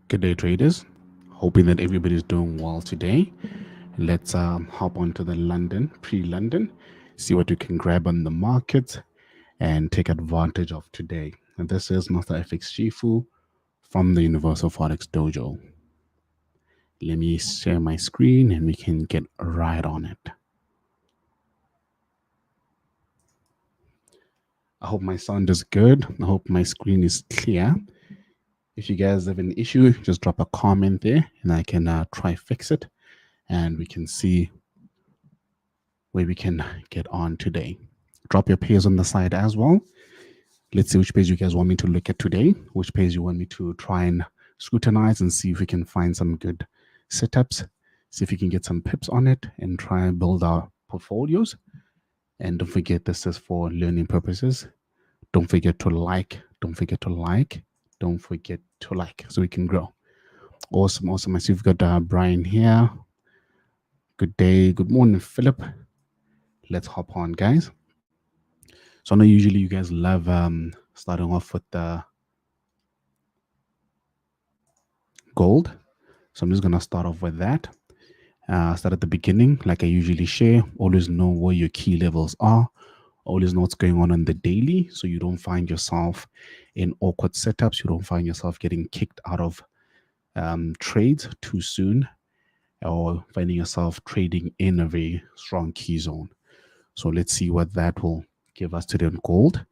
Good day, traders. Hoping that everybody's doing well today. Let's hop onto the pre-London, see what we can grab on the market and take advantage of today. And this is Master FxShifu from the Universal Forex Dojo. Let me share my screen and we can get right on it. I hope my sound is good. I hope my screen is clear. If you guys have an issue, just drop a comment there and I can try fix it and we can see where we can get on today. Drop your pairs on the side as well. Let's see which page you guys want me to look at today, which page you want me to try and scrutinize and see if we can find some good setups, see if we can get some pips on it and try and build our portfolios. And don't forget, this is for learning purposes. Don't forget to like, don't forget to like, don't forget to like so we can grow. Awesome. I see we've got Brian here. Good day. Good morning, Philip. Let's hop on, guys. So I know usually you guys love starting off with the gold. So I'm just going to start off with that. Start at the beginning, like I usually share. Always know where your key levels are. Always know what's going on the daily so you don't find yourself in awkward setups. You don't find yourself getting kicked out of trades too soon or finding yourself trading in a very strong key zone. So let's see what that will give us today on gold.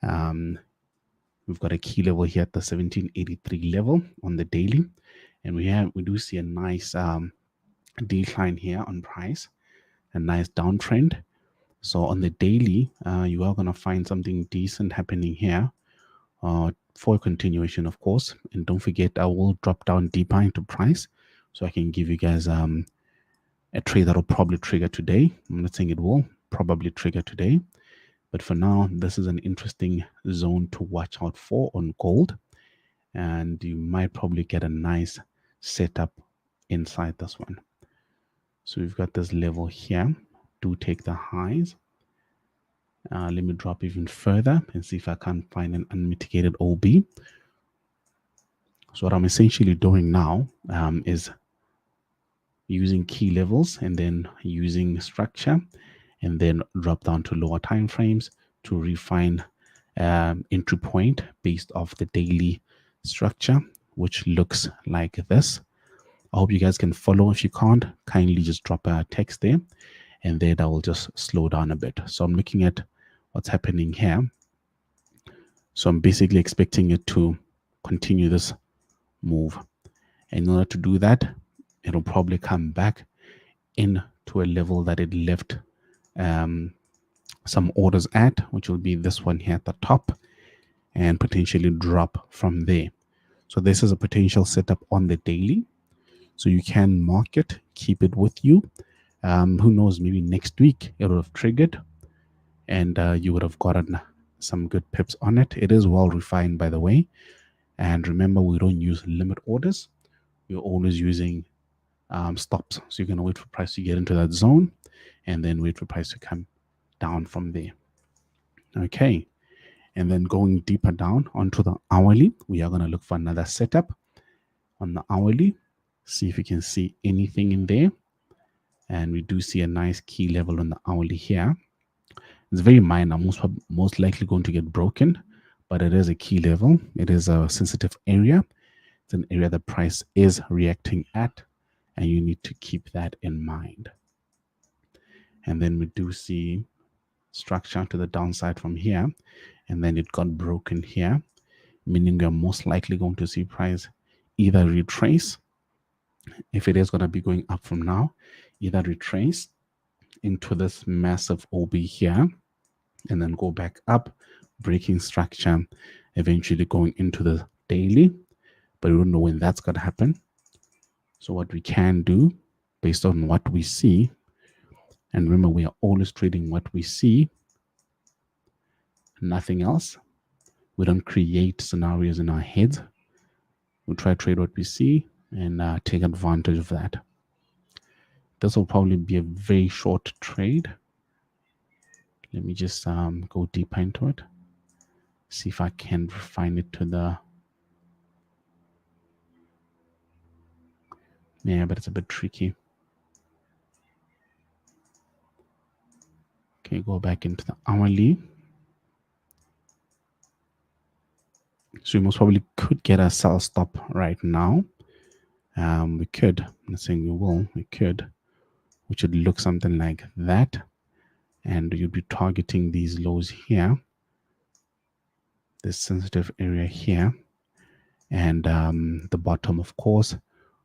We've got a key level here at the 1783 level on the daily. And we do see a nice decline here on price, a nice downtrend. So on the daily, you are going to find something decent happening here for a continuation, of course. And don't forget, I will drop down deeper into price so I can give you guys a trade that will probably trigger today. I'm not saying it will probably trigger today, but for now, this is an interesting zone to watch out for on gold. And you might probably get a nice setup inside this one. So we've got this level here. Do take the highs. Let me drop even further and see if I can find an unmitigated OB. So what I'm essentially doing now is using key levels and then using structure and then drop down to lower time frames to refine entry point based off the daily structure, which looks like this. I hope you guys can follow. If you can't, kindly just drop a text there and then I will just slow down a bit. So I'm looking at what's happening here. So I'm basically expecting it to continue this move. And in order to do that, it'll probably come back into a level that it left some orders at, which will be this one here at the top, and potentially drop from there. So this is a potential setup on the daily. So you can mark it, keep it with you. Who knows, maybe next week it would have triggered and you would have gotten some good pips on it. It is well refined, by the way. And remember, we don't use limit orders. We're always using stops. So you're going to wait for price to get into that zone and then wait for price to come down from there. Okay. And then going deeper down onto the hourly, we are going to look for another setup on the hourly. See if we can see anything in there. And we do see a nice key level on the hourly here. It's very minor, most likely going to get broken, but it is a key level. It is a sensitive area. It's an area the price is reacting at, and you need to keep that in mind. And then we do see structure to the downside from here, and then it got broken here, meaning we're most likely going to see price either retrace, if it is going to be going up from now, either retrace into this massive OB here and then go back up, breaking structure, eventually going into the daily, but we don't know when that's going to happen. So what we can do based on what we see, and remember, we are always trading what we see, nothing else. We don't create scenarios in our heads. We try to trade what we see and take advantage of that. This will probably be a very short trade. Let me just go deeper into it. See if I can refine it to the... Yeah, but it's a bit tricky. Okay, go back into the hourly. So we most probably could get a sell stop right now. We could. I'm not saying we will. We could. Which would look something like that. And you'd be targeting these lows here. This sensitive area here. And the bottom, of course,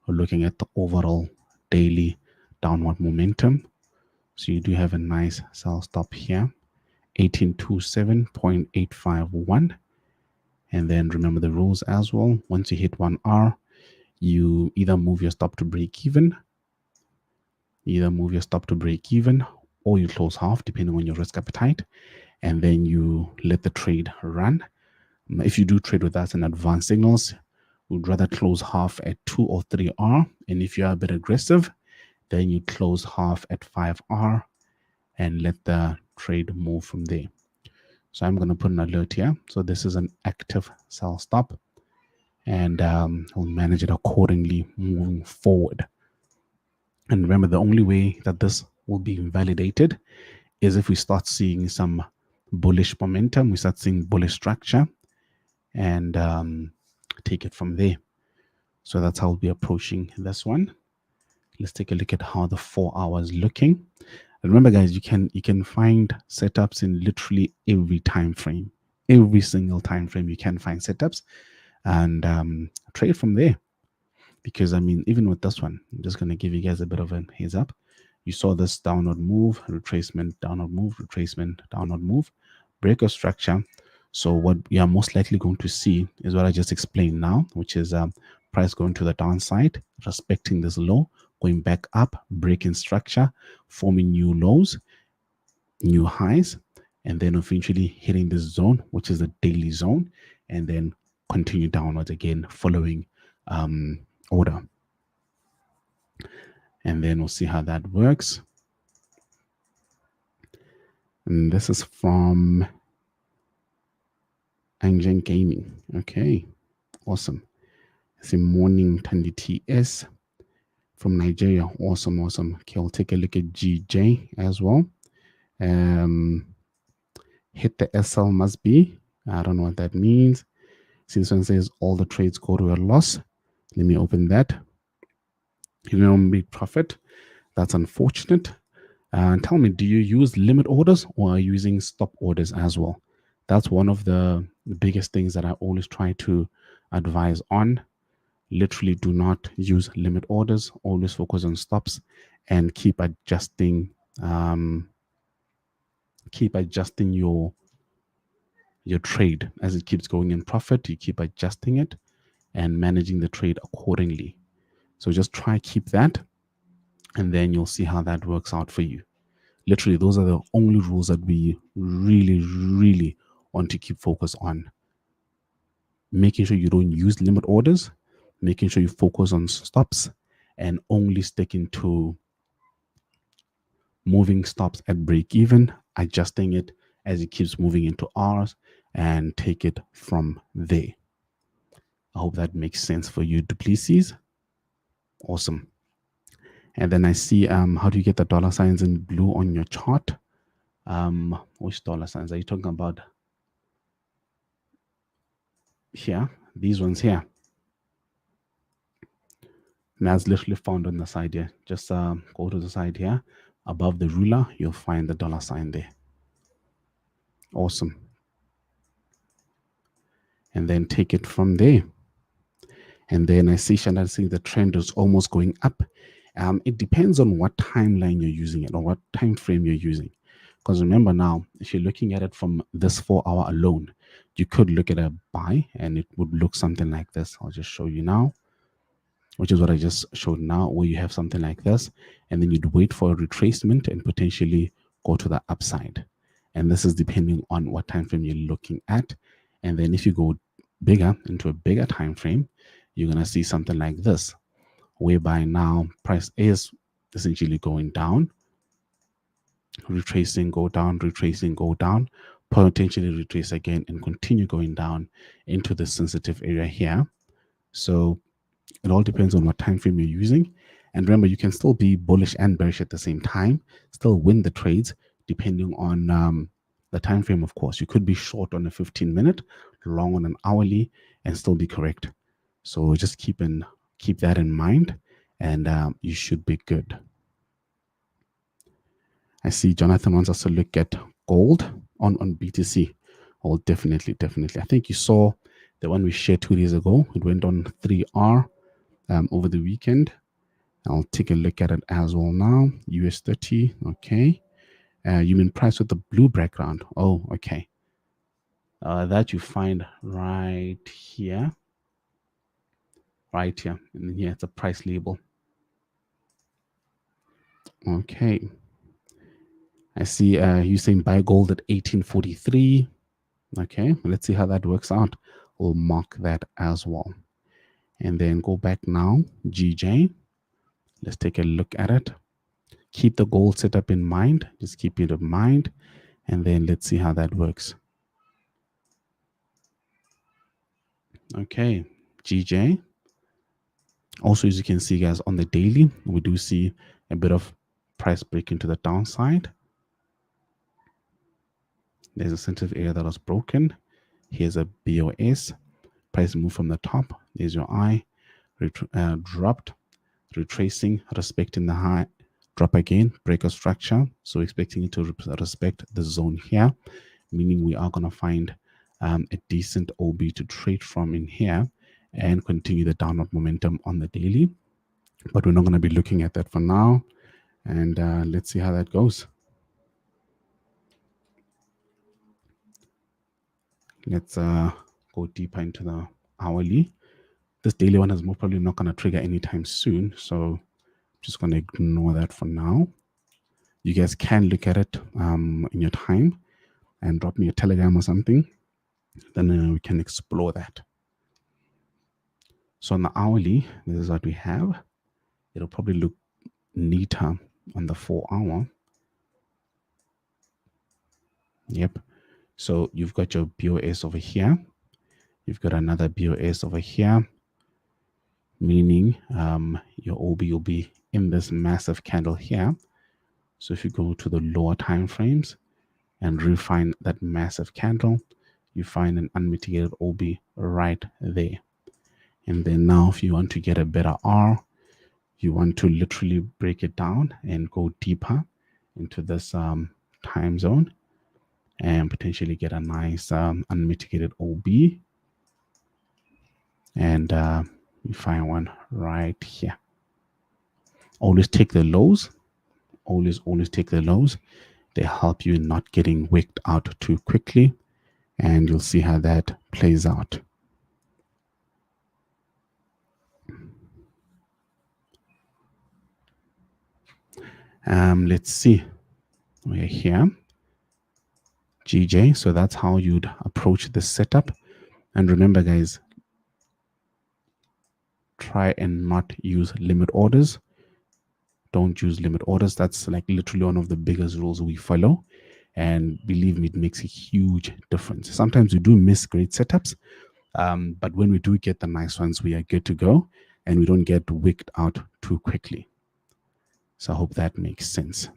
we're looking at the overall daily downward momentum. So you do have a nice sell stop here. 1827.851. And then remember the rules as well. Once you hit 1R, you either move your stop to break even, or you close half, depending on your risk appetite, and then you let the trade run. If you do trade with us in advanced signals, we'd rather close half at 2 or 3R. And if you are a bit aggressive, then you close half at 5R and let the trade move from there. So I'm going to put an alert here. So this is an active sell stop, and we'll manage it accordingly moving forward. And remember, the only way that this will be invalidated is if we start seeing some bullish momentum, we start seeing bullish structure, and take it from there. So that's how we'll be approaching this one. Let's take a look at how the 4 hours looking. And remember, guys, you can find setups in literally every time frame. Every single time frame you can find setups, and trade from there. Because I mean, even with this one, I'm just going to give you guys a bit of a heads up. You saw this downward move, retracement, downward move, retracement, downward move, break of structure. So what we are most likely going to see is what I just explained now, which is price going to the downside, respecting this low, going back up, breaking structure, forming new lows, new highs, and then eventually hitting this zone, which is the daily zone, and then continue downwards again, following order. And then we'll see how that works. And this is from Angel Gaming. Okay, awesome. It's a morning Tandi TS from Nigeria. Awesome, awesome. Okay, I'll take a look at GJ as well. Hit the SL must be. I don't know what that means. Since one says all the trades go to a loss. Let me open that. You don't make profit. That's unfortunate. Tell me, do you use limit orders or are you using stop orders as well? That's one of the biggest things that I always try to advise on. Literally do not use limit orders. Always focus on stops and keep adjusting your trade as it keeps going in profit. You keep adjusting it and managing the trade accordingly. So just try keep that, and then you'll see how that works out for you. Literally, those are the only rules that we really want to keep focus on. Making sure you don't use limit orders, making sure you focus on stops, and only sticking to moving stops at break even, adjusting it as it keeps moving into R's, and take it from there. I hope that makes sense for you, Duplessis. Awesome. And then I see how do you get the dollar signs in blue on your chart? Which dollar signs are you talking about? Here, these ones here. And that's literally found on the side here. Just go to the side here. Above the ruler, you'll find the dollar sign there. Awesome. And then take it from there. And then I see the trend is almost going up. It depends on what timeline you're using it or what time frame you're using. Because remember now, if you're looking at it from this 4 hour alone, you could look at a buy and it would look something like this. I'll just show you now, which is what I just showed now, where you have something like this, and then you'd wait for a retracement and potentially go to the upside. And this is depending on what time frame you're looking at. And then if you go bigger into a bigger time frame, you're going to see something like this, whereby now price is essentially going down, retracing, go down, retracing, go down, potentially retrace again and continue going down into the sensitive area here. So it all depends on what time frame you're using. And remember, you can still be bullish and bearish at the same time, still win the trades depending on the time frame. Of course, you could be short on a 15-minute, long on an hourly, and still be correct. So just keep that in mind, and you should be good. I see Jonathan wants us to look at gold on BTC. Oh, definitely. I think you saw the one we shared 2 days ago. It went on 3R over the weekend. I'll take a look at it as well now. US 30, okay. You mean price with the blue background? Oh, okay. That you find right here. Right here. And then here it's a price label. Okay. I see you saying buy gold at 1843. Okay, let's see how that works out. We'll mark that as well. And then go back now, GJ. Let's take a look at it. Keep the gold setup in mind. Just keep it in mind. And then let's see how that works. Okay, GJ. Also, as you can see, guys, on the daily, we do see a bit of price break into the downside. There's a sensitive area that was broken. Here's a BOS. Price move from the top. There's your eye. Dropped. Retracing, respecting the high. Drop again. Break a structure. So expecting it to respect the zone here, meaning we are going to find a decent OB to trade from in here and continue the downward momentum on the daily. But we're not going to be looking at that for now. And let's see how that goes. Let's go deeper into the hourly. This daily one is most probably not going to trigger anytime soon. So I'm just going to ignore that for now. You guys can look at it in your time and drop me a telegram or something. Then we can explore that. So on the hourly, this is what we have. It'll probably look neater on the 4 hour. Yep. So you've got your BOS over here. You've got another BOS over here, meaning your OB will be in this massive candle here. So if you go to the lower time frames and refine that massive candle, you find an unmitigated OB right there. And then now if you want to get a better R, you want to literally break it down and go deeper into this time zone and potentially get a nice unmitigated OB. And you find one right here. Always take the lows. Always take the lows. They help you in not getting wicked out too quickly. And you'll see how that plays out. Let's see. We're here. GJ. So that's how you'd approach this setup. And remember, guys, try and not use limit orders. Don't use limit orders. That's like literally one of the biggest rules we follow. And believe me, it makes a huge difference. Sometimes we do miss great setups. But when we do get the nice ones, we are good to go. And we don't get wicked out too quickly. So I hope that makes sense.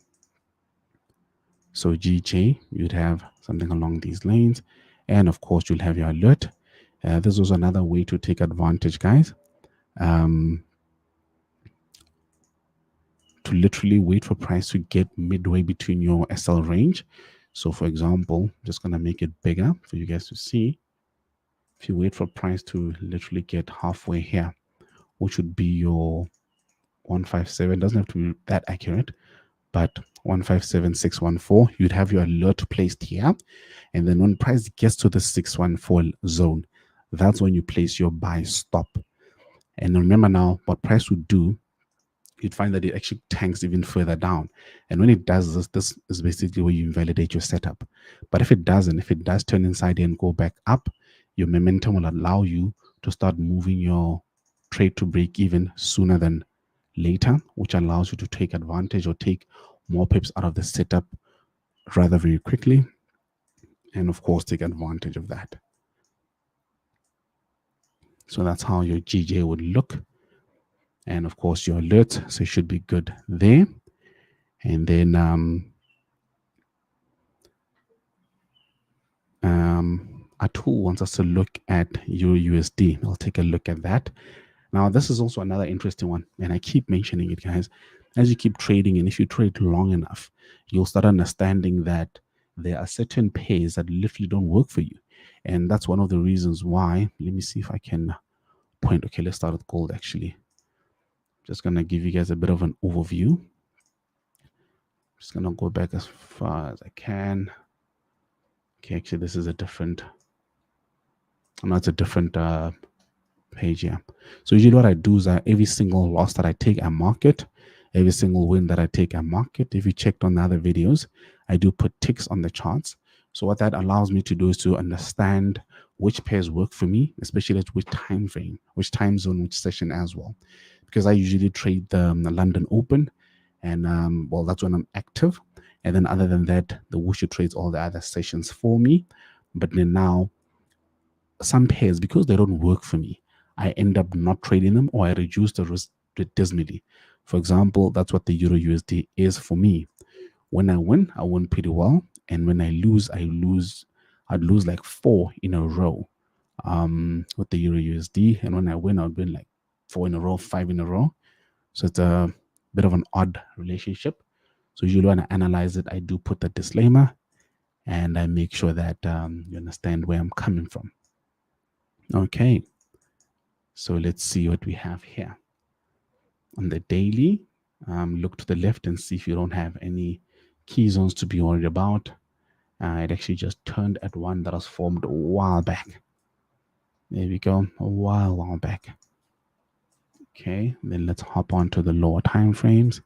So GJ, you'd have something along these lanes. And of course, you'll have your alert. This was another way to take advantage, guys. To literally wait for price to get midway between your SL range. So for example, I'm just going to make it bigger for you guys to see. If you wait for price to literally get halfway here, which would be your 157, doesn't have to be that accurate, but 157614, you'd have your alert placed here. And then when price gets to the 614 zone, that's when you place your buy stop. And remember now what price would do, you'd find that it actually tanks even further down. And when it does this, this is basically where you invalidate your setup. But if it doesn't, if it does turn inside and go back up, your momentum will allow you to start moving your trade to break even sooner than later, which allows you to take advantage or take more pips out of the setup rather very quickly. And of course, take advantage of that. So that's how your GJ would look. And of course, your alert. So it should be good there. And then our tool wants us to look at Euro USD. I'll take a look at that. Now, this is also another interesting one, and I keep mentioning it, guys. As you keep trading, and if you trade long enough, you'll start understanding that there are certain pairs that literally don't work for you. And that's one of the reasons why. Let me see if I can point. Okay, let's start with gold, actually. Just going to give you guys a bit of an overview. Just going to go back as far as I can. Okay, actually, this is a different... No, it's a different page here. So usually what I do is every single loss that I take, I mark it. Every single win that I take, I mark it. If you checked on the other videos, I do put ticks on the charts. So what that allows me to do is to understand which pairs work for me, especially at which time frame, which time zone, which session as well. Because I usually trade the London Open, and well, that's when I'm active. And then other than that, the Wushu trades all the other sessions for me. But then now, some pairs, because they don't work for me, I end up not trading them, or I reduce the risk dismally. For example, that's what the Euro USD is for me. When I win pretty well. And when I lose, I'd lose like 4 in a row with the Euro USD. And when I win, I'd win like 4 in a row, 5 in a row. So it's a bit of an odd relationship. So usually when I analyze it, I do put the disclaimer, and I make sure that you understand where I'm coming from. Okay, so let's see what we have here. On the daily, look to the left and see if you don't have any key zones to be worried about. It actually just turned at one that was formed a while back. There we go, a while back. Okay, then let's hop on to the lower time frames,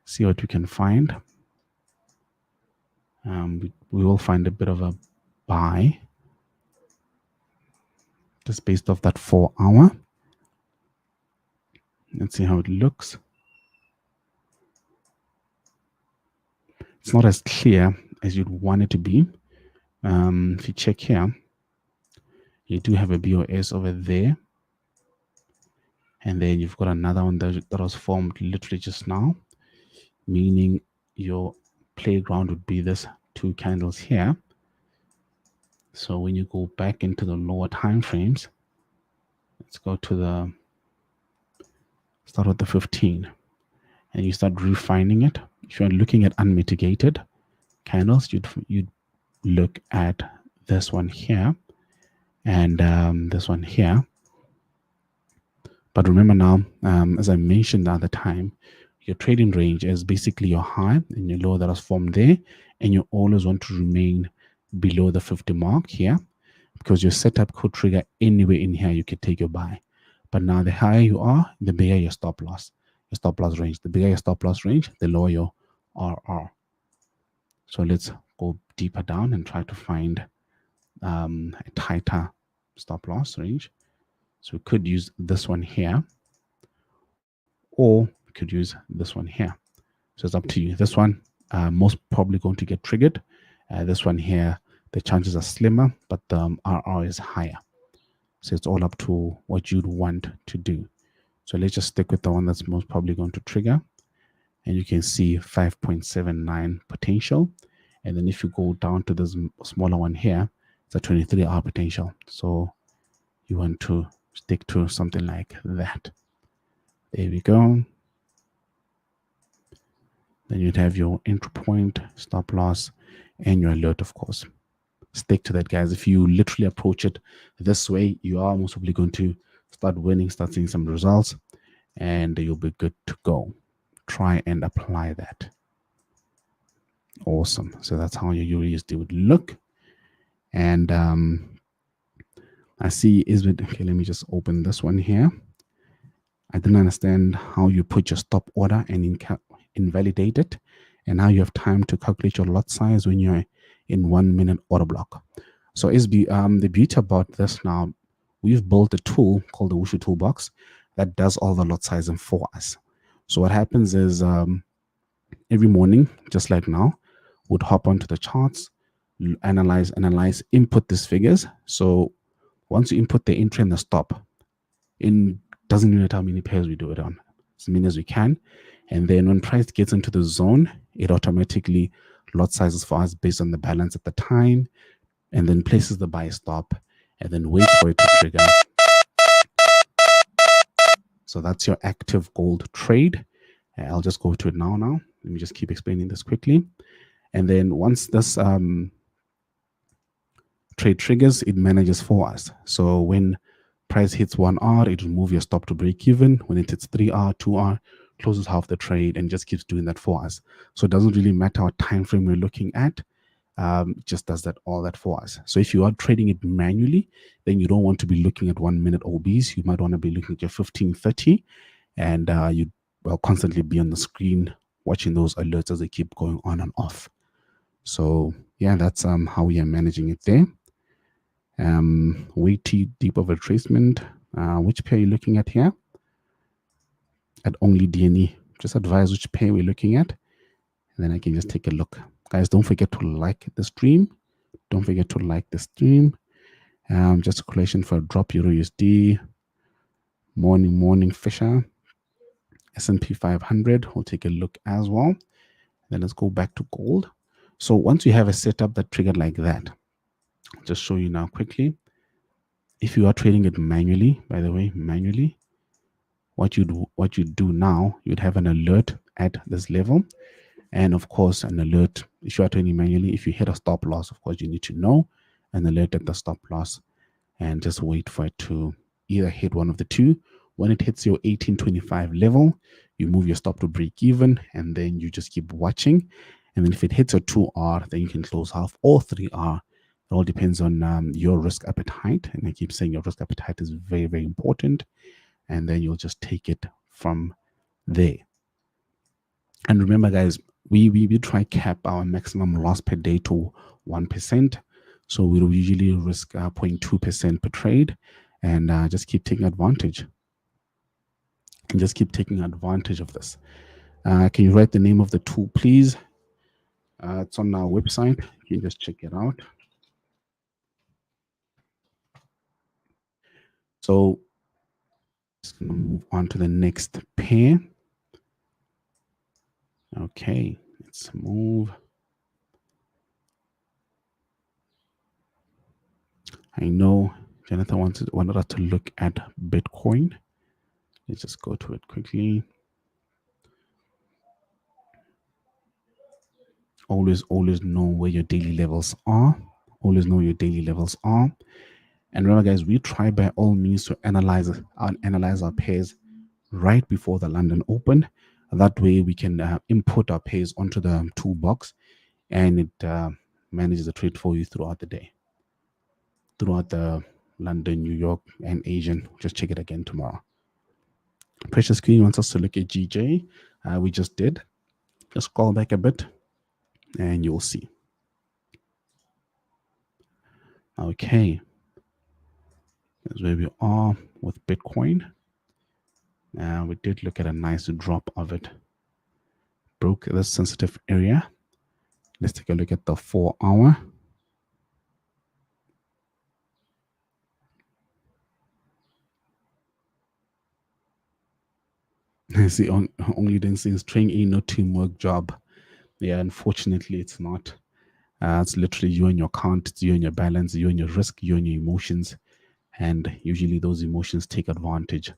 see what we can find. We will find a bit of a buy just based off that 4 hour. Let's see how it looks. It's not as clear as you'd want it to be. If you check here, you do have a BOS over there. And then you've got another one that was formed literally just now, meaning your playground would be this 2 candles here. So when you go back into the lower time frames, let's go to start with the 15, and you start refining it. If you're looking at unmitigated candles, you'd look at this one here and this one here. But remember now, as I mentioned the other time, your trading range is basically your high and your low that was formed there, and you always want to remain below the 50 mark here, because your setup could trigger anywhere in here. You could take your buy. But now the higher you are, the bigger your stop loss range. The bigger your stop loss range, the lower your RR. So let's go deeper down and try to find a tighter stop loss range. So we could use this one here, or we could use this one here. So it's up to you. This one, most probably going to get triggered. This one here, the chances are slimmer, but the RR is higher. So it's all up to what you'd want to do. So let's just stick with the one that's most probably going to trigger. And you can see 5.79 potential. And then if you go down to this smaller one here, it's a 23-hour potential. So you want to stick to something like that. There we go. Then you'd have your entry point, stop loss, and your alert, of course. Stick to that, guys. If you literally approach it this way, you are most probably going to start winning, start seeing some results, and you'll be good to go. Try and apply that. Awesome. So that's how your USD would look. And I see okay, let me just open this one here. I didn't understand how you put your stop order and invalidate it, and how you have time to calculate your lot size when you're in 1 minute order block. So the beauty about this now, we've built a tool called the Wushu Toolbox that does all the lot sizing for us. So what happens is every morning, just like now, would hop onto the charts, analyze, input these figures. So once you input the entry and the stop, it doesn't matter how many pairs we do it on, as many as we can. And then when price gets into the zone, it automatically lot sizes for us based on the balance at the time, and then places the buy stop, and then waits for it to trigger. So that's your active gold trade. I'll just go to it now. Let me just keep explaining this quickly. And then once this trade triggers, it manages for us. So when price hits 1R, it will move your stop to break even. When it hits 3R, 2R, closes half the trade and just keeps doing that for us. So it doesn't really matter what time frame we're looking at. Just does all that for us. So if you are trading it manually, then you don't want to be looking at 1 minute OBs. You might want to be looking at your 15, 30, and you will constantly be on the screen watching those alerts as they keep going on and off. So yeah, that's how we are managing it there. Way too deep of a retracement. Which pair are you looking at here? At only DNE. Just advise which pair we're looking at, and then I can just take a look. Guys, don't forget to like the stream. Don't forget to like the stream. Just a correlation for a drop Euro USD. Morning Fisher. S&P 500. We'll take a look as well. Then let's go back to gold. So once you have a setup that triggered like that, I'll just show you now quickly. If you are trading it manually, by the way, manually, what you do now, you'd have an alert at this level. And of course, an alert, if you are trading manually, if you hit a stop loss, of course, you need to know an alert at the stop loss and just wait for it to either hit one of the two. When it hits your 1825 level, you move your stop to break even, and then you just keep watching. And then if it hits a 2R, then you can close half, or 3R. It all depends on your risk appetite. And I keep saying your risk appetite is very, very important. And then you'll just take it from there. And remember, guys, we try cap our maximum loss per day to 1%. So we'll usually risk 0.2% per trade, and just keep taking advantage. And just keep taking advantage of this. Can you write the name of the tool, please? It's on our website. You can just check it out. So just gonna move on to the next pair. Okay, let's move. I know Jonathan wanted us to look at Bitcoin. Let's just go to it quickly. Always know where your daily levels are. Always know your daily levels are. And remember, guys, we try by all means to analyze our pairs right before the London Open. That way we can input our pairs onto the toolbox, and it manages the trade for you throughout the day, throughout the London, New York, and Asian. Just check it again tomorrow. Precious Queen wants us to look at GJ. We just did. Just scroll back a bit, and you'll see. Okay. That's where we are with Bitcoin. We did look at a nice drop of it. Broke this sensitive area. Let's take a look at the 4 hour. See, only then since training ain't no teamwork job. Yeah, unfortunately, it's not. It's literally you and your account, it's you and your balance, you and your risk, you and your emotions. And usually those emotions take advantage.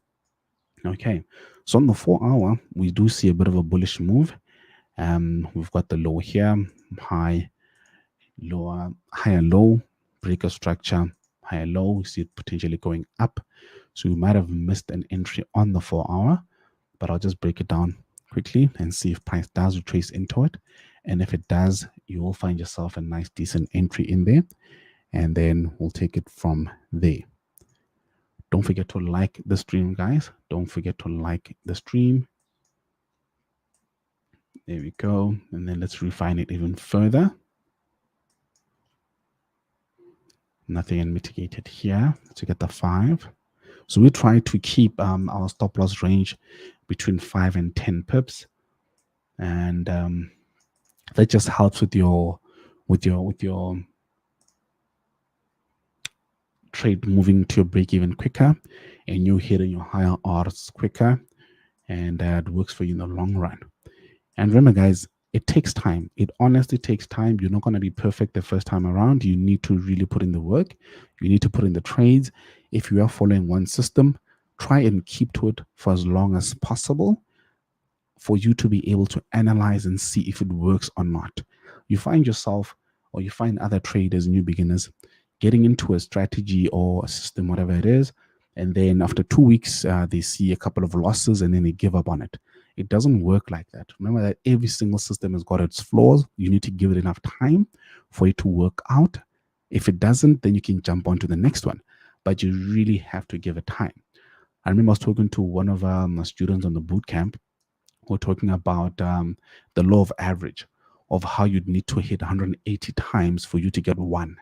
Okay, so on the 4 hour, we do see a bit of a bullish move. We've got the low here, high, lower, higher low, breaker structure, higher low. We see it potentially going up. So we might have missed an entry on the 4 hour, but I'll just break it down quickly and see if price does retrace into it. And if it does, you will find yourself a nice, decent entry in there. And then we'll take it from there. Don't forget to like the stream, guys. Don't forget to like the stream. There we go. And then let's refine it even further. Nothing unmitigated here. Let's get the 5. So we try to keep our stop loss range between 5 and 10 pips. And that just helps with your trade moving to your break even quicker, and you hitting your higher odds quicker, and that works for you in the long run. And remember, guys, it takes time. It honestly takes time. You're not going to be perfect the first time around. You need to really put in the work. You need to put in the trades. If you are following one system, try and keep to it for as long as possible for you to be able to analyze and see if it works or not. You find yourself, or you find other traders, new beginners, getting into a strategy or a system, whatever it is, and then after 2 weeks, they see a couple of losses and then they give up on it. It doesn't work like that. Remember that every single system has got its flaws. You need to give it enough time for it to work out. If it doesn't, then you can jump on to the next one. But you really have to give it time. I remember I was talking to one of my students on the boot camp. We're talking about the law of average, of how you'd need to hit 180 times for you to get one.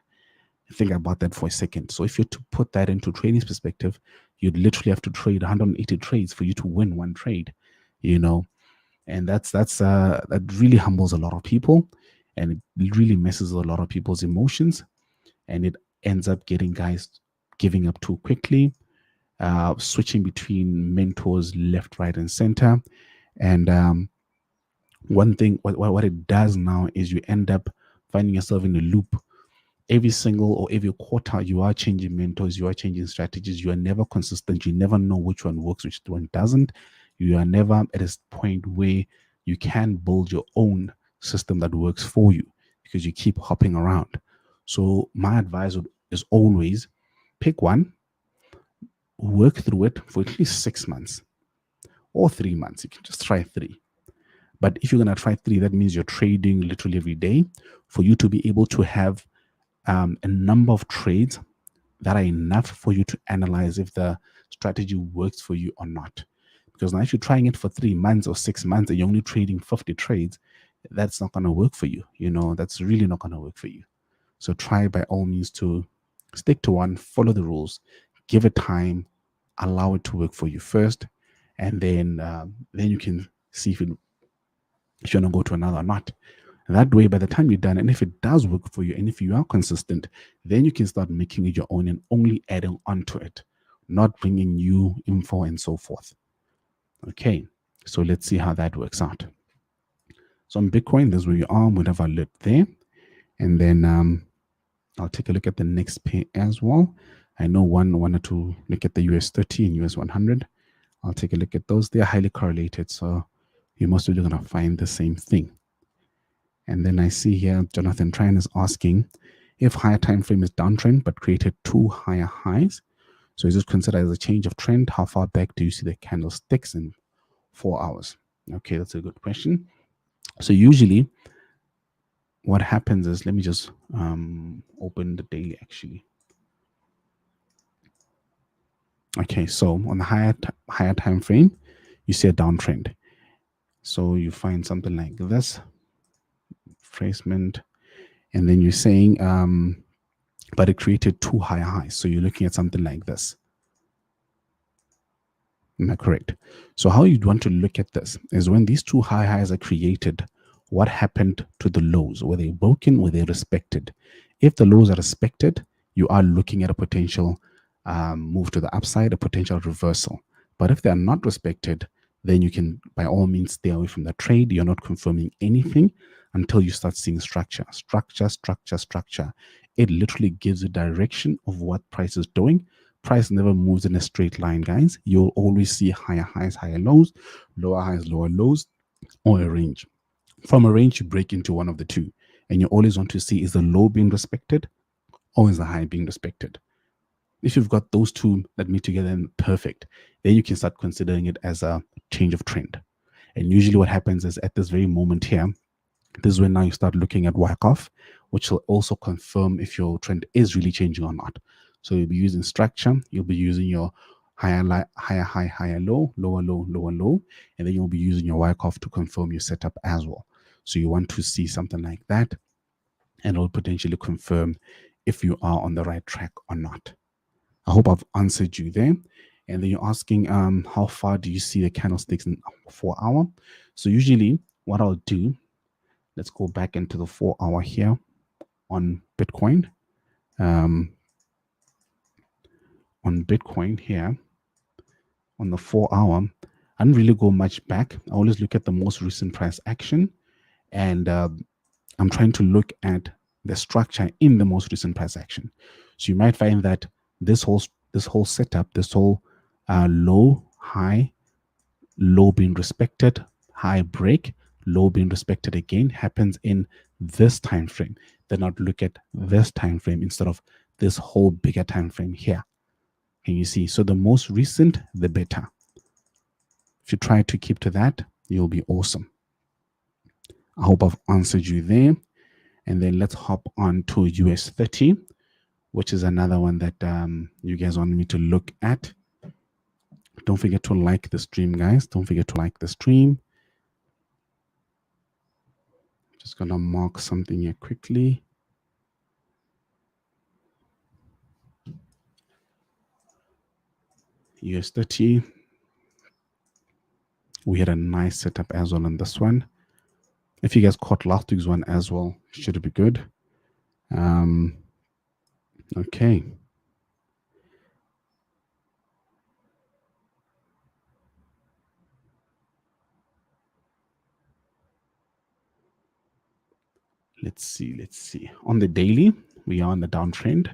Think about that for a second. So if you're to put that into trading perspective, you'd literally have to trade 180 trades for you to win one trade, and that really humbles a lot of people, and it really messes a lot of people's emotions, and it ends up getting guys giving up too quickly, switching between mentors left, right, and center. And one thing, what it does now is you end up finding yourself in a loop. Every single or every quarter, you are changing mentors, you are changing strategies. You are never consistent. You never know which one works, which one doesn't. You are never at a point where you can build your own system that works for you, because you keep hopping around. So my advice is always pick one, work through it for at least 6 months or 3 months. You can just try 3. But if you're going to try 3, that means you're trading literally every day for you to be able to have a number of trades that are enough for you to analyze if the strategy works for you or not. Because now if you're trying it for 3 months or 6 months and you're only trading 50 trades, that's not going to work for you. That's really not going to work for you. So try by all means to stick to one, follow the rules, give it time, allow it to work for you first, and then you can see if you're going to go to another or not. That way, by the time you're done, and if it does work for you, and if you are consistent, then you can start making it your own and only adding onto it, not bringing new info and so forth. Okay, so let's see how that works out. So on Bitcoin, there's where you are. We'll have our lit there. And then I'll take a look at the next pair as well. I know one wanted to look at the US 30 and US 100. I'll take a look at those. They're highly correlated, so you're mostly going to find the same thing. And then I see here Jonathan Trine is asking if higher time frame is downtrend but created 2 higher highs. So is this considered as a change of trend? How far back do you see the candlesticks in 4 hours? Okay, that's a good question. So usually what happens is, let me just open the daily actually. Okay, so on the higher time frame, you see a downtrend. So you find something like this, retracement, and then you're saying, but it created 2 higher highs. So you're looking at something like this. Am I correct? So how you'd want to look at this is when these 2 high highs are created, what happened to the lows? Were they broken? Were they respected? If the lows are respected, you are looking at a potential move to the upside, a potential reversal. But if they are not respected, then you can by all means stay away from the trade. You're not confirming anything until you start seeing structure, structure, structure, structure. It literally gives you direction of what price is doing. Price never moves in a straight line, guys. You'll always see higher highs, higher lows, lower highs, lower lows, or a range. From a range, you break into one of the two. And you always want to see, is the low being respected or is the high being respected? If you've got those two that meet together, then perfect. Then you can start considering it as a change of trend. And usually what happens is at this very moment here, this is when now you start looking at Wyckoff, which will also confirm if your trend is really changing or not. So you'll be using structure, you'll be using your higher high, higher low, lower low, lower low, and then you'll be using your Wyckoff to confirm your setup as well. So you want to see something like that, and it will potentially confirm if you are on the right track or not. I hope I've answered you there. And then you're asking, how far do you see the candlesticks in 4 hour? So usually what I'll do, let's go back into the 4 hour here on Bitcoin. On Bitcoin here, on the 4 hour, I don't really go much back. I always look at the most recent price action, and I'm trying to look at the structure in the most recent price action. So you might find that this whole setup, this whole low, high, low being respected, high break, low being respected again, happens in this time frame. Then I'd look at this time frame instead of this whole bigger time frame here. Can you see? So the most recent, the better. If you try to keep to that, you'll be awesome. I hope I've answered you there. And then let's hop on to US 30, which is another one that you guys want me to look at. Don't forget to like the stream, guys. Don't forget to like the stream. Just going to mark something here quickly. US 30. We had a nice setup as well on this one. If you guys caught last week's one as well, should be good. Okay. Let's see. On the daily, we are on the downtrend.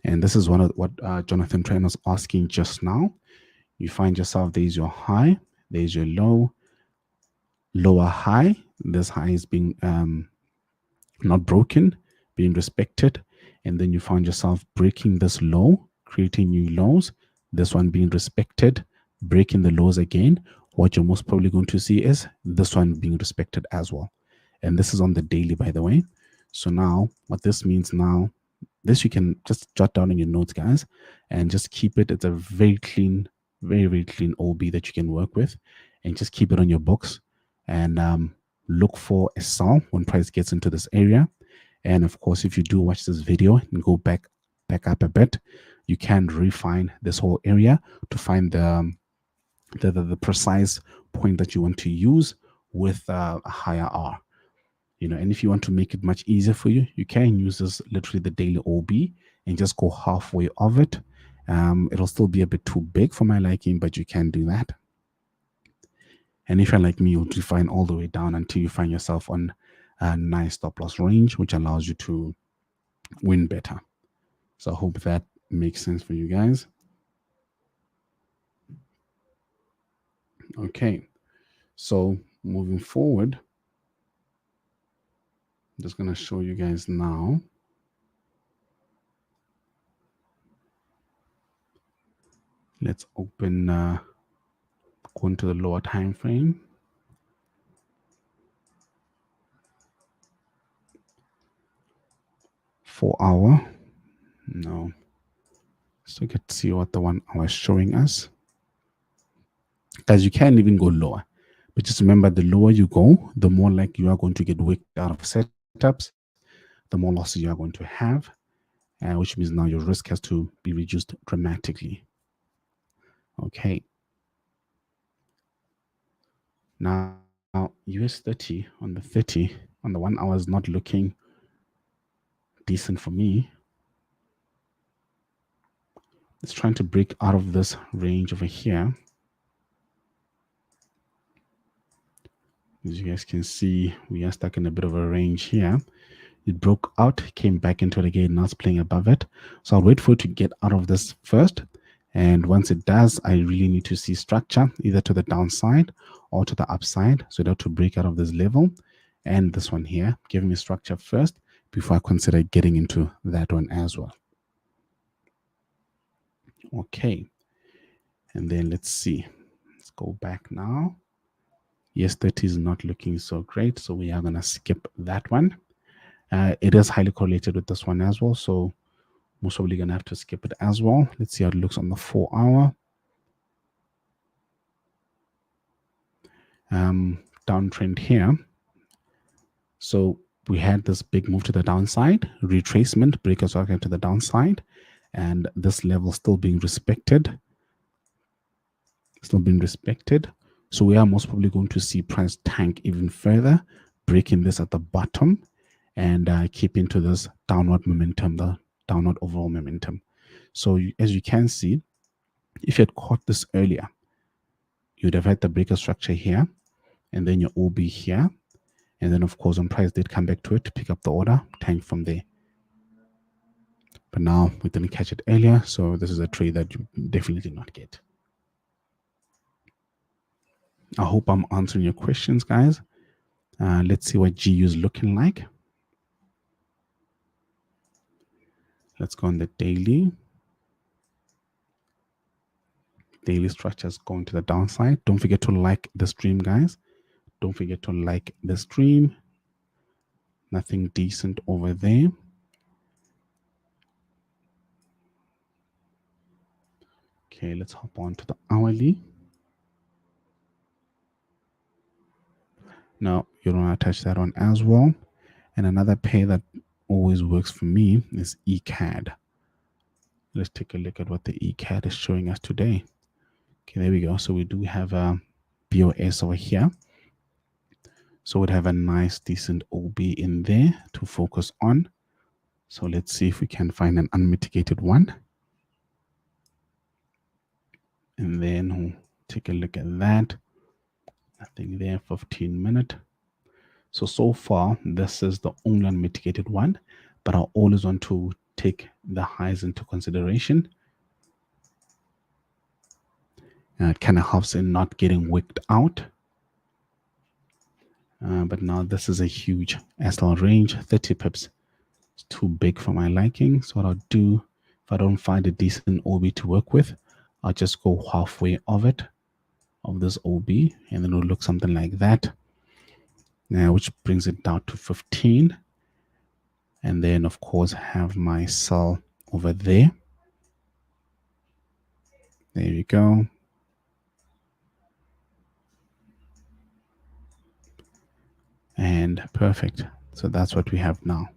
And this is one of what Jonathan Tran was asking just now. You find yourself, there's your high, there's your low, lower high. This high is being not broken, being respected. And then you find yourself breaking this low, creating new lows, this one being respected, breaking the lows again. What you're most probably going to see is this one being respected as well. And this is on the daily, by the way. So now what this means now, this you can just jot down in your notes, guys, and just keep it. It's a very clean, very, very clean OB that you can work with, and just keep it on your books and look for a sell when price gets into this area. And of course, if you do watch this video and go back up a bit, you can refine this whole area to find the precise point that you want to use with a higher R. You know, and if you want to make it much easier for you, you can use this literally the daily OB and just go halfway of it. It'll still be a bit too big for my liking, but you can do that. And if you're like me, you'll define all the way down until you find yourself on a nice stop loss range, which allows you to win better. So I hope that makes sense for you guys. Okay, so moving forward, I'm just going to show you guys now. Let's open, go into the lower time frame. For hour. No. So you can see what the 1 hour is showing us. Guys, you can even go lower. But just remember, the lower you go, the more likely you are going to get wicked out of setups, the more losses you are going to have, which means now your risk has to be reduced dramatically. Okay. Now, US 30 on the 30 on the 1 hour is not looking decent for me. It's trying to break out of this range over here. As you guys can see, we are stuck in a bit of a range here. It broke out, came back into it again, now it's playing above it. So I'll wait for it to get out of this first. And once it does, I really need to see structure either to the downside or to the upside. So that to break out of this level and this one here, giving me structure first before I consider getting into that one as well. Okay. And then let's see. Let's go back now. Yes, 30 is not looking so great. So we are going to skip that one. It is highly correlated with this one as well. So most probably going to have to skip it as well. Let's see how it looks on the 4 hour. Downtrend here. So we had this big move to the downside, retracement, breakers are to the downside, and this level still being respected. So we are most probably going to see price tank even further, breaking this at the bottom and keep into this downward momentum, the downward overall momentum. So as you can see, if you had caught this earlier, you'd have had the breaker structure here, and then your OB here. And then, of course, when price did come back to it, pick up the order, tank from there. But now we didn't catch it earlier, so this is a trade that you definitely did not get. I hope I'm answering your questions, guys. Let's see what GU is looking like. Let's go on the daily. Daily structures going to the downside. Don't forget to like the stream, guys. Don't forget to like the stream. Nothing decent over there. Okay, let's hop on to the hourly. No, you don't want to touch that one as well. And another pair that always works for me is UCAD. Let's take a look at what the UCAD is showing us today. Okay, there we go. So we do have a BOS over here. So we'd have a nice, decent OB in there to focus on. So let's see if we can find an unmitigated one. And then we'll take a look at that. Nothing there, 15-minute. So far, this is the only unmitigated one, but I always want to take the highs into consideration. It kind of helps in not getting wicked out. But now this is a huge SL range, 30 pips. It's too big for my liking. So what I'll do, if I don't find a decent OB to work with, I'll just go halfway of it, of this OB, and then it'll look something like that. Now, which brings it down to 15. And then, of course, have my sell over there. There we go. And perfect. So that's what we have now.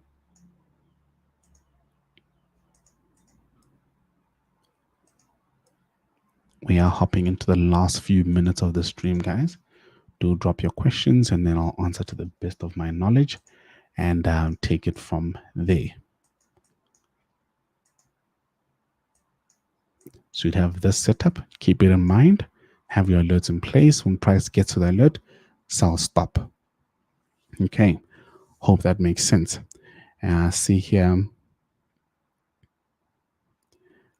We are hopping into the last few minutes of the stream, guys. Do drop your questions and then I'll answer to the best of my knowledge and take it from there. So you'd have this setup. Keep it in mind. Have your alerts in place. When price gets to the alert, sell stop. Okay. Hope that makes sense. See here.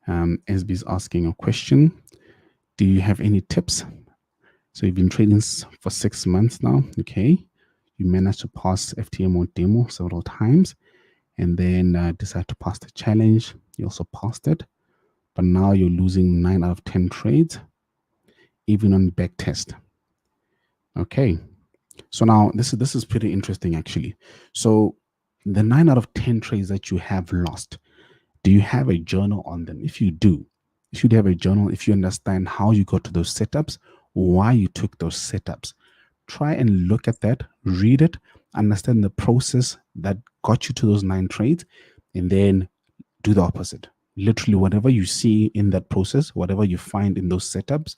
SB's asking a question. Do you have any tips? So you've been trading for 6 months now. Okay. You managed to pass FTM or demo several times and then decide to pass the challenge. You also passed it, but now you're losing 9 out of 10 trades, even on back test. Okay. So now this is pretty interesting actually. So the 9 out of 10 trades that you have lost, do you have a journal on them? If you do, you should have a journal. If you understand how you got to those setups, why you took those setups, try and look at that, read it, understand the process that got you to those 9 trades, and then do the opposite. Literally, whatever you see in that process, whatever you find in those setups,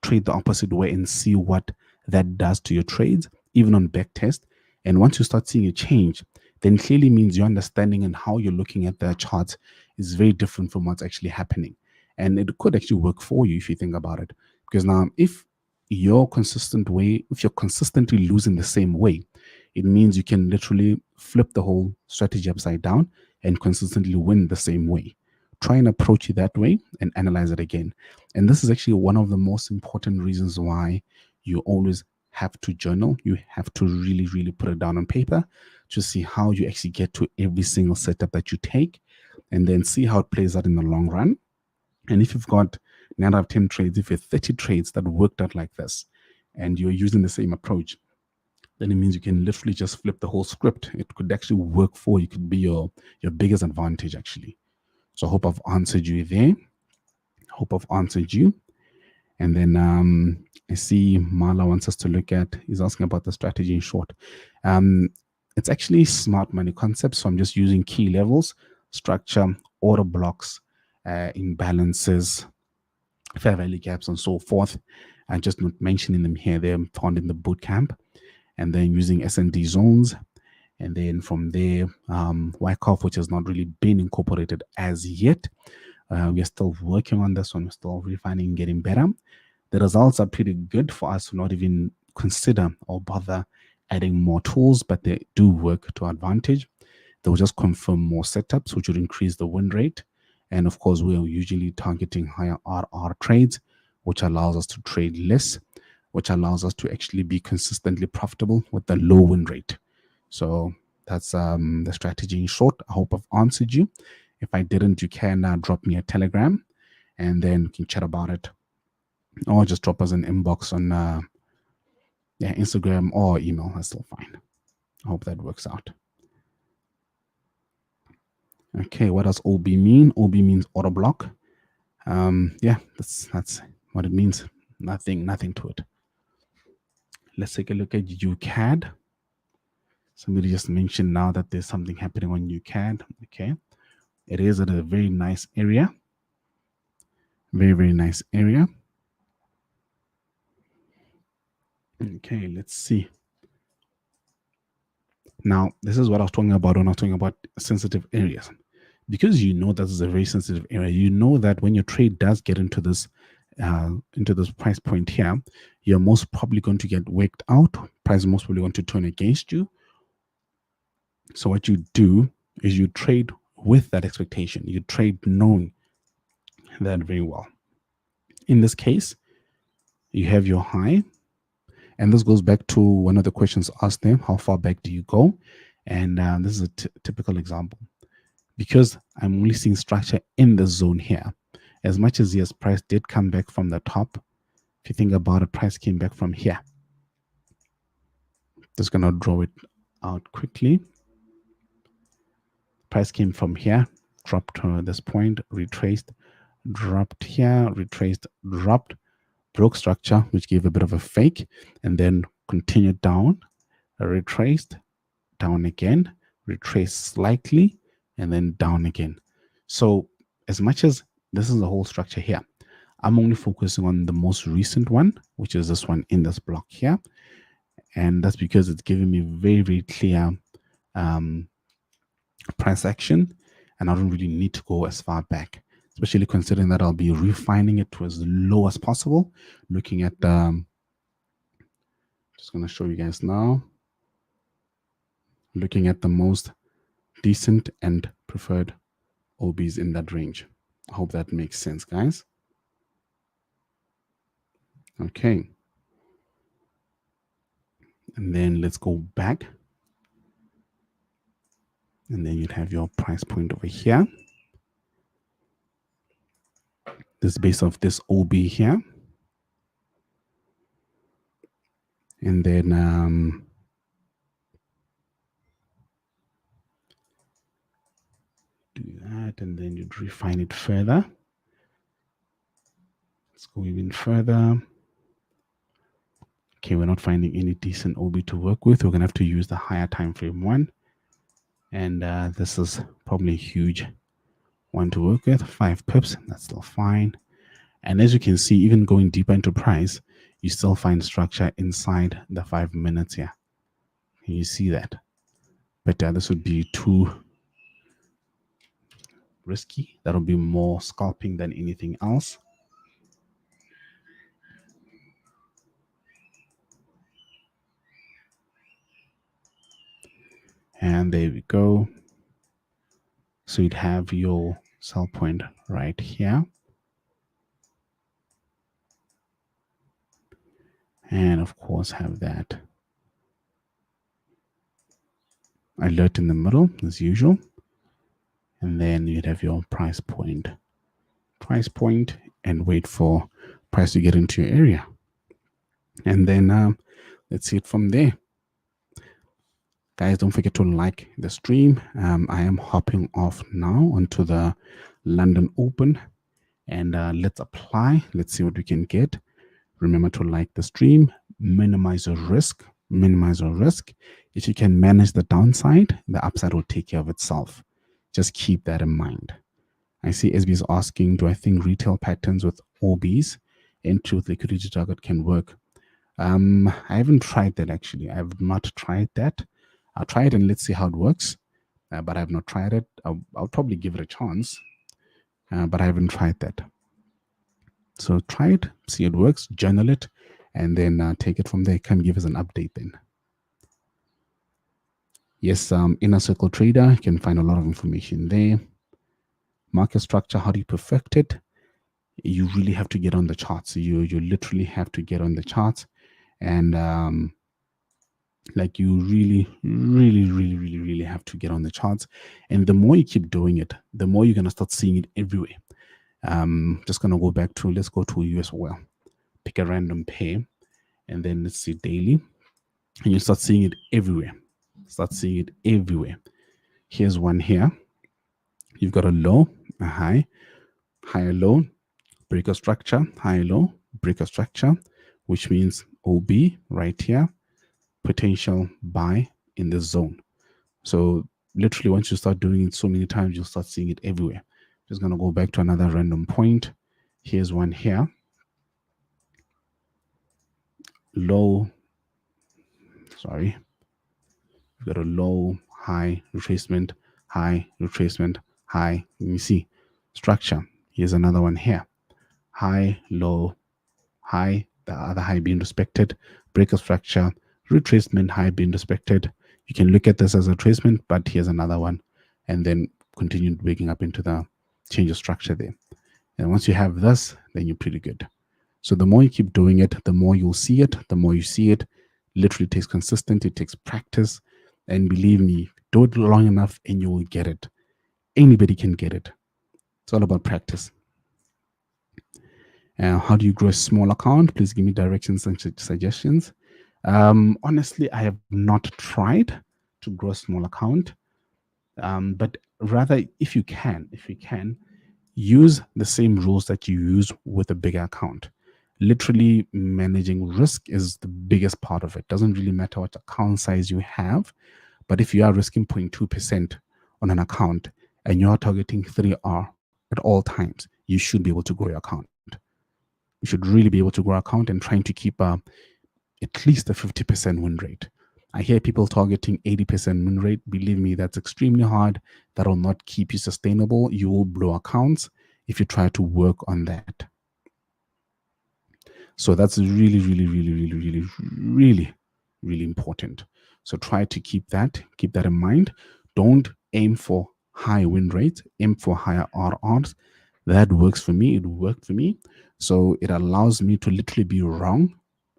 trade the opposite way and see what that does to your trades, even on back test. And once you start seeing a change, then clearly means your understanding and how you're looking at the charts is very different from what's actually happening. And it could actually work for you if you think about it. Because now, if your consistent way, if you're consistently losing the same way, it means you can literally flip the whole strategy upside down and consistently win the same way. Try and approach it that way and analyze it again. And this is actually one of the most important reasons why you always have to journal. You have to really, really put it down on paper to see how you actually get to every single setup that you take, and then see how it plays out in the long run. And if you've got 9 out of 10 trades, if you're 30 trades that worked out like this, and you're using the same approach, then it means you can literally just flip the whole script. It could actually work for you. It could be your biggest advantage, actually. So I hope I've answered you there. Hope I've answered you. And then I see Marla wants us to look at, he's asking about the strategy in short. It's actually smart money concepts. So I'm just using key levels, structure, order blocks, imbalances, fair value gaps, and so forth. I'm just not mentioning them here. They're found in the bootcamp. And then using S&D zones. And then from there, Wyckoff, which has not really been incorporated as yet. We're still working on this one. We're still refining, getting better. The results are pretty good for us to not even consider or bother adding more tools, but they do work to our advantage. They'll just confirm more setups, which would increase the win rate. And of course, we are usually targeting higher RR trades, which allows us to trade less, which allows us to actually be consistently profitable with the low win rate. So that's the strategy in short. I hope I've answered you. If I didn't, you can drop me a Telegram, and then we can chat about it, or just drop us an inbox on Instagram or email. That's still fine. I hope that works out. Okay, what does OB mean? OB means auto block. Yeah, that's what it means. Nothing to it. Let's take a look at UCAD. Somebody just mentioned now that there's something happening on UCAD. Okay, it is at a very nice area. Very, very nice area. Okay, let's see. Now, this is what I was talking about when I was talking about sensitive areas. Because you know this is a very sensitive area, you know that when your trade does get into this price point here, you're most probably going to get worked out. Price is most probably going to turn against you. So what you do is you trade with that expectation. You trade knowing that very well. In this case, you have your high. And this goes back to one of the questions asked them, how far back do you go? And this is a typical example. Because I'm only seeing structure in the zone here. As much as yes, price did come back from the top. If you think about it, price came back from here. Just going to draw it out quickly. Price came from here, dropped to this point, retraced, dropped here, retraced, dropped, broke structure, which gave a bit of a fake, and then continued down, retraced, down again, retraced slightly, and then down again. So as much as this is the whole structure here, I'm only focusing on the most recent one, which is this one in this block here. And that's because it's giving me very, very clear price action, and I don't really need to go as far back, especially considering that I'll be refining it to as low as possible. Looking at, just going to show you guys now, looking at the most decent and preferred OBs in that range. I hope that makes sense, guys. Okay. And then let's go back. And then you'd have your price point over here. This is based off this OB here. And then do that, and then you'd refine it further. Let's go even further. Okay, we're not finding any decent OB to work with. We're going to have to use the higher time frame one. And this is probably a huge one to work with. 5 pips, that's still fine. And as you can see, even going deeper into price, you still find structure inside the 5 minutes here. You see that. But this would be too risky. That'll be more scalping than anything else. And there we go. So you'd have your sell point right here. And of course have that alert in the middle as usual. And then you'd have your price point, and wait for price to get into your area. And then let's see it from there. Guys, don't forget to like the stream. I am hopping off now onto the London Open, and let's apply. Let's see what we can get. Remember to like the stream, minimize your risk, If you can manage the downside, the upside will take care of itself. Just keep that in mind. I see SB is asking, do I think retail patterns with OBs into the liquidity target can work? I haven't tried that actually. I have not tried that. I'll try it and let's see how it works. But I have not tried it. I'll probably give it a chance, but I haven't tried that. So try it, see it works, journal it, and then take it from there. Come give us an update then. Yes, Inner Circle Trader, you can find a lot of information there. Market structure, how do you perfect it? You really have to get on the charts. You literally have to get on the charts, and like you really have to get on the charts. And the more you keep doing it, the more you're gonna start seeing it everywhere. Just gonna go back to, let's go to US oil, pick a random pair, and then let's see daily, and you start seeing it everywhere. Here's one here. You've got a low, a high, higher low, breaker structure, higher low, breaker structure, which means OB right here, potential buy in the zone. So literally once you start doing it so many times, you'll start seeing it everywhere. Just gonna go back to another random point. Here's one here. Low, sorry. We've got a low, high, retracement, high, retracement, high. Let me see. Structure. Here's another one here. High, low, high, the other high being respected. Breaker structure, retracement, high being respected. You can look at this as a retracement, but here's another one. And then continue waking up into the change of structure there. And once you have this, then you're pretty good. So the more you keep doing it, the more you'll see it. The more you see it, literally takes consistency, it takes practice. And believe me, do it long enough and you will get it. Anybody can get it. It's all about practice. How do you grow a small account? Please give me directions and suggestions. Honestly, I have not tried to grow a small account. But rather, if you can, use the same rules that you use with a bigger account. Literally, managing risk is the biggest part of it. Doesn't really matter what account size you have, but if you are risking 0.2% on an account and you are targeting 3R at all times, you should be able to grow your account. You should really be able to grow your account and trying to keep at least a 50% win rate. I hear people targeting 80% win rate. Believe me, that's extremely hard. That will not keep you sustainable. You will blow accounts if you try to work on that. So that's really important. So try to keep that in mind. Don't aim for high win rates, aim for higher RRs. That works for me. It worked for me. So it allows me to literally be wrong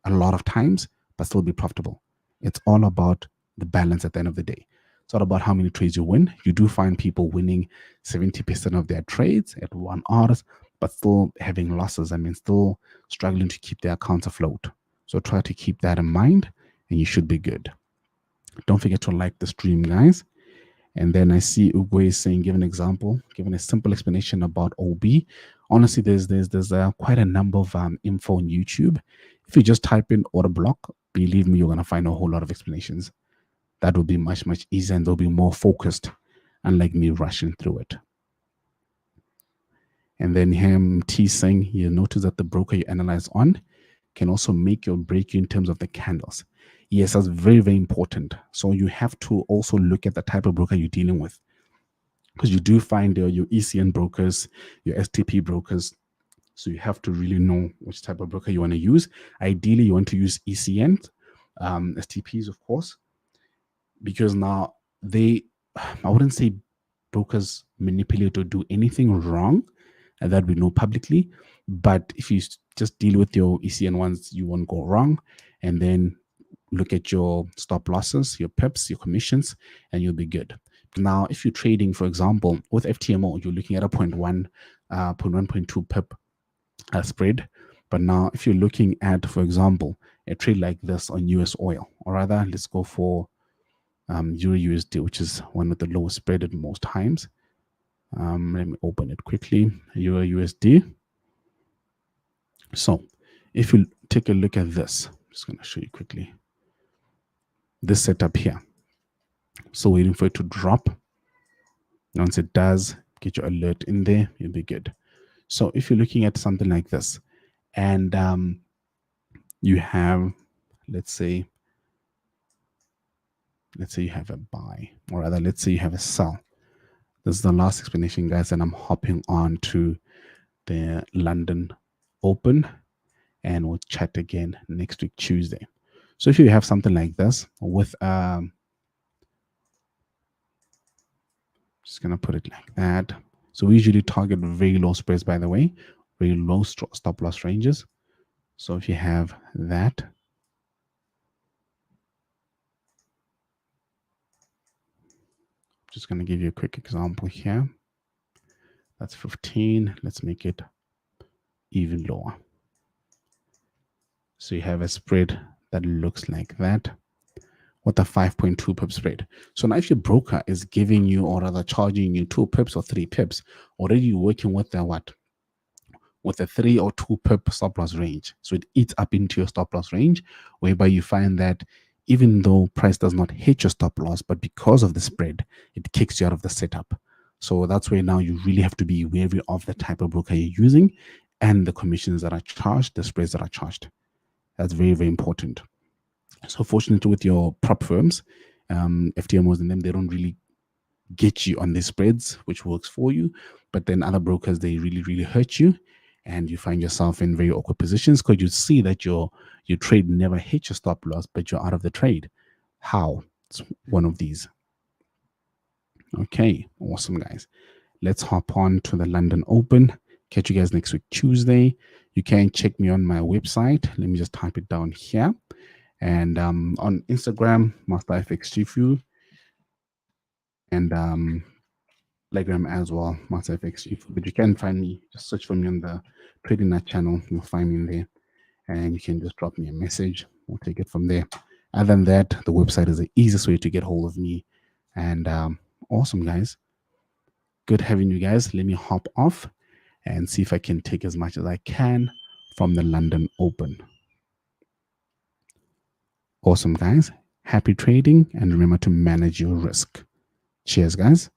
a lot of times, but still be profitable. It's all about the balance at the end of the day. It's all about how many trades you win. You do find people winning 70% of their trades at 1R, but still having losses. I mean, still struggling to keep their accounts afloat. So try to keep that in mind and you should be good. Don't forget to like the stream, guys. And then I see Ugwe saying, give an example, given a simple explanation about OB. Honestly, there's quite a number of info on YouTube. If you just type in order block, believe me, you're going to find a whole lot of explanations. That will be much easier and they'll be more focused, unlike me rushing through it. And then him T saying, you notice that the broker you analyze on can also make or break you in terms of the candles. Yes, that's very important. So you have to also look at the type of broker you're dealing with, because you do find your ECN brokers, your STP brokers. So you have to really know which type of broker you want to use. Ideally, you want to use ECN, STPs, of course, because now they, I wouldn't say brokers manipulate or do anything wrong that we know publicly. But if you just deal with your ECN ones, you won't go wrong. And then look at your stop losses, your pips, your commissions, and you'll be good. Now, if you're trading, for example, with FTMO, you're looking at a 0.1.2 pip spread. But now, if you're looking at, for example, a trade like this on US oil, or rather, let's go for Euro USD, which is one with the lowest spread at most times. Let me open it quickly. Euro USD. So if you take a look at this, I'm just going to show you quickly this setup here. So waiting for it to drop. Once it does, get your alert in there, you'll be good. So if you're looking at something like this, and you have, let's say you have a buy, or rather, let's say you have a sell. This is the last explanation, guys, and I'm hopping on to the London Open, and we'll chat again next week, Tuesday. So if you have something like this with, just gonna put it like that. So we usually target very low spreads, by the way, very low stop loss ranges. So if you have that, just gonna give you a quick example here. That's 15. Let's make it even lower. So you have a spread that looks like that with a 5.2 pip spread. So now if your broker is giving you, or rather charging you 2 pips or 3 pips, already you're working with the what? With a 3 or 2 pip stop loss range. So it eats up into your stop loss range, whereby you find that even though price does not hit your stop loss, but because of the spread, it kicks you out of the setup. So that's where now you really have to be wary of the type of broker you're using and the commissions that are charged, the spreads that are charged. That's very, very important. So fortunately with your prop firms, FTMOs and them, they don't really get you on the spreads, which works for you. But then other brokers, they really, really hurt you. And you find yourself in very awkward positions because you see that your trade never hit your stop loss, but you're out of the trade. How? It's one of these. Okay, awesome, guys. Let's hop on to the London Open. Catch you guys next week, Tuesday. You can check me on my website. Let me just type it down here. And on Instagram, Master FxShifu. And Telegram as well, Master FxShifu. But you can find me, just search for me on the Trading Nut channel. You'll find me in there. And you can just drop me a message. We'll take it from there. Other than that, the website is the easiest way to get hold of me. And awesome, guys. Good having you guys. Let me hop off and see if I can take as much as I can from the London Open. Awesome, guys. Happy trading, and remember to manage your risk. Cheers, guys.